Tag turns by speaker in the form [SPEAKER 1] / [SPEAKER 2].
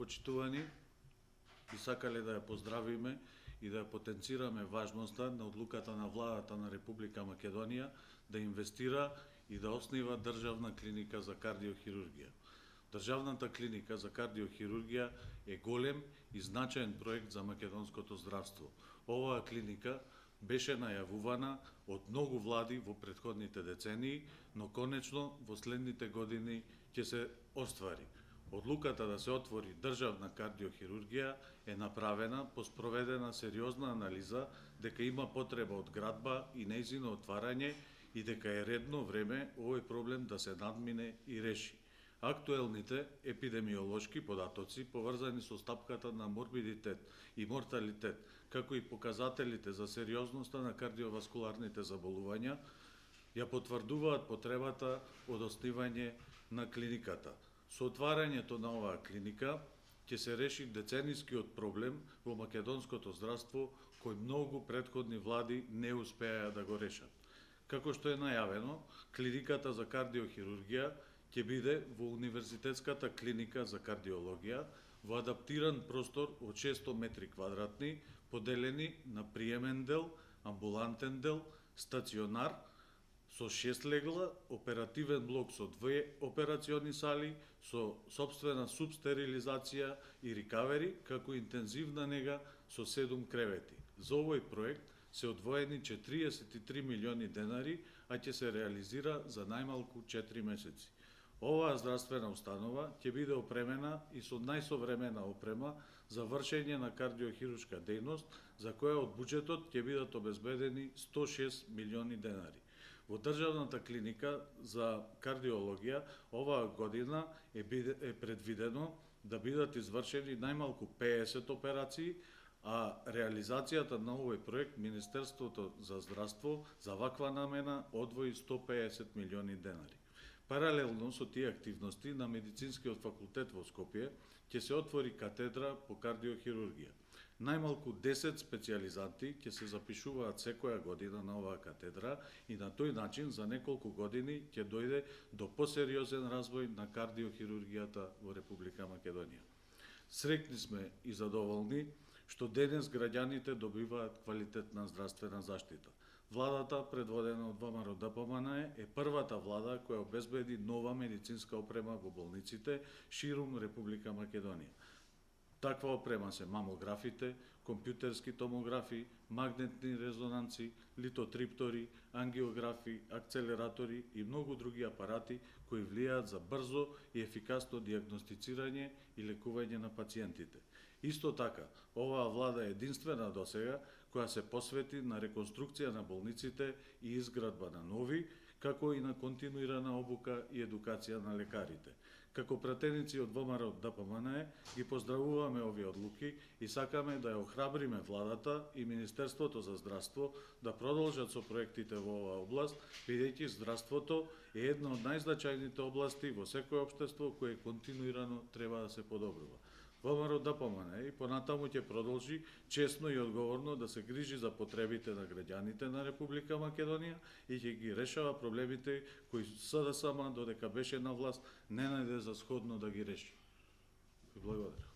[SPEAKER 1] почитувани, и сакале да ја поздравиме и да ја потенцираме важноста на одлуката на владата на Република Македонија да инвестира и да основа државна клиника за кардиохирургија. Државната клиника за кардиохирургија е голем и значаен проект за македонското здравство. Оваа клиника беше најавувана од многу влади во претходните децении, но конечно во следните години ќе се оствари. Одлуката да се отвори државна кардиохирургија е направена по спроведена сериозна анализа дека има потреба од градба и нејзино отварање и дека е редно време овој проблем да се надмине и реши. Актуелните епидемиолошки податоци поврзани со стапката на морбидитет и морталитет, како и показателите за сериозноста на кардиоваскуларните заболувања, ја потврдуваат потребата од основање на клиниката. Со отварањето на оваа клиника ќе се реши деценискиот проблем во македонското здравство кој многу претходни влади не успеа да го решат. Како што е најавено, клиниката за кардиохирургија ќе биде во Универзитетската клиника за кардиологија во адаптиран простор од 600 метри квадратни, поделени на приемен дел, амбулантен дел, стационар со 6 легла, оперативен блок со 2 операциони сали, со сопствена субстерилизација и рикавери, како интензивна нега со 7 кревети. За овој проект се одвоени 43 милиони денари, а ќе се реализира за најмалку 4 месеци. Оваа здравствена установа ќе биде опремена и со најсовремена опрема за вршење на кардиохируршка дејност, за која од буџетот ќе бидат обезбедени 106 милиони денари. Во државната клиника за кардиологија оваа година е предвидено да бидат извршени најмалку 50 операции, а реализацијата на овој проект Министерството за здравство за ваква намена одвои 150 милиони денари. Паралелно со тие активности на Медицинскиот факултет во Скопје ќе се отвори катедра по кардиохирургија. Најмалку 10 специјализанти ќе се запишуваат секоја година на оваа катедра и на тој начин за неколку години ќе дојде до посериозен развој на кардиохирургијата во Република Македонија. Среќни сме и задоволни што денес граѓаните добиваат квалитетна здравствена заштита. Владата, предводена од ВМРО ДПМН, е првата влада која обезбеди нова медицинска опрема во болниците ширум Република Македонија. Таква опрема се мамографите, компјутерски томографи, магнетни резонанци, литотриптори, ангиографи, акцелератори и многу други апарати кои влијаат за брзо и ефикасно дијагностицирање и лекување на пациентите. Исто така, оваа влада е единствена досега која се посвети на реконструкција на болниците и изградба на нови, како и на континуирана обука и едукација на лекарите. Како пратеници од ВМРО ДПМН ги поздравуваме овие одлуки и сакаме да ја охрабриме владата и Министерството за здравство да продолжат со проектите во оваа област, бидејќи здравството е една од најзначајните области во секој општество кое континуирано треба да се подобрува. ВМРО ДПМН и понатаму ќе продолжи честно и одговорно да се грижи за потребите на граѓаните на Република Македонија и ќе ги решава проблемите кои СДСМ додека беше на власт не најде за сходно да ги реши. Благодарам.